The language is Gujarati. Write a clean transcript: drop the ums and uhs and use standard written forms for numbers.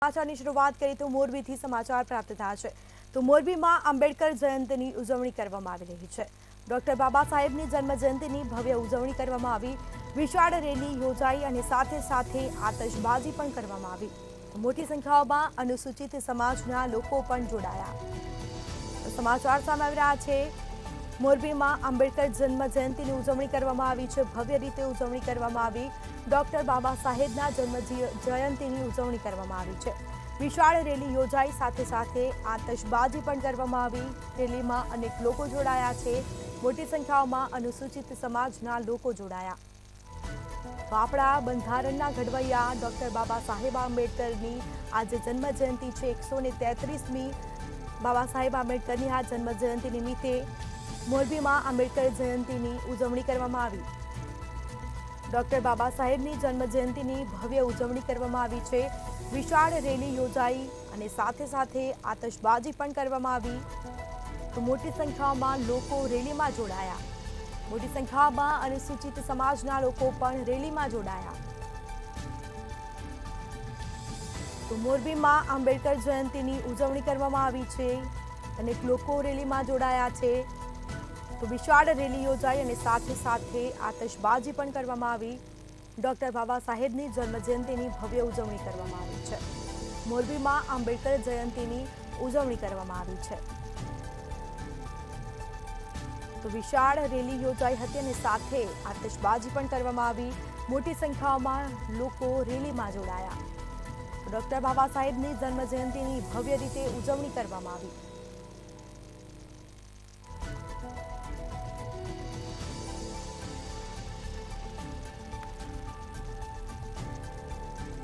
સમાચારની શરૂઆત કરીએ તો મોરબીથી સમાચાર પ્રાપ્ત થયા છે તો મોરબીમાં આંબેડકર જયંતિની ઉજવણી કરવામાં આવી રહી છે। ડોક્ટર બાબા સાહેબની જન્મજયંતિની ભવ્ય ઉજવણી કરવામાં આવી, વિશાળ રેલી યોજાઈ અને સાથે સાથે આતશબાજી પણ કરવામાં આવી। મોટી સંખ્યામાં અનુસૂચિત સમાજના લોકો પણ જોડાયા। સમાચાર સામે આવી રહ્યા છે। મોરબીમાં આંબેડકર જન્મજયંતિની ઉજવણી કરવામાં આવી છે, ભવ્ય રીતે ઉજવણી કરવામાં આવી। ડોક્ટર બાબા સાહેબના જન્મજયંતિની ઉજવણી કરવામાં આવી છે, વિશાળ રેલી યોજાઈ, સાથે સાથે આતશબાજી પણ કરવામાં આવી। રેલીમાં અનેક લોકો જોડાયા છે, મોટી સંખ્યામાં અનુસૂચિત સમાજના લોકો જોડાયા। આપણા બંધારણના ઘડવૈયા ડોક્ટર બાબા સાહેબ આંબેડકરની આજે જન્મજયંતિ છે। 133મી બાબા સાહેબ આંબેડકરની આ જન્મજયંતિ નિમિત્તે મોરબીમાં આંબેડકર જયંતિની ઉજવણી કરવામાં આવી। ડોક્ટર બાબા સાહેબની જન્મજયંતિની ભવ્ય ઉજવણી કરવામાં આવી છે, વિશાળ રેલી યોજાઈ અને સાથે સાથે આતશબાજી પણ કરવામાં આવી। તો મોટી સંખ્યામાં લોકો રેલીમાં જોડાયા। મોટી સંખ્યામાં અનુસૂચિત સમાજના લોકો પણ રેલીમાં જોડાયા। તો મોરબીમાં આંબેડકર જયંતિની ઉજવણી કરવામાં આવી છે, અનેક લોકો રેલીમાં જોડાયા છે। તો વિશાળ રેલી યોજાઈ અને સાથે સાથે આતશબાજી પણ કરવામાં આવી। ડોક્ટર બાબા સાહેબની જન્મજયંતિની ભવ્ય ઉજવણી કરવામાં આવી છે। મોરબીમાં આંબેડકર જયંતિની ઉજવણી કરવામાં આવી છે। તો વિશાળ રેલી યોજાઈ હતી અને સાથે આતશબાજી પણ કરવામાં આવી। મોટી સંખ્યામાં લોકો રેલીમાં જોડાયા। ડોક્ટર બાબા સાહેબની જન્મજયંતિની ભવ્ય રીતે ઉજવણી કરવામાં આવી।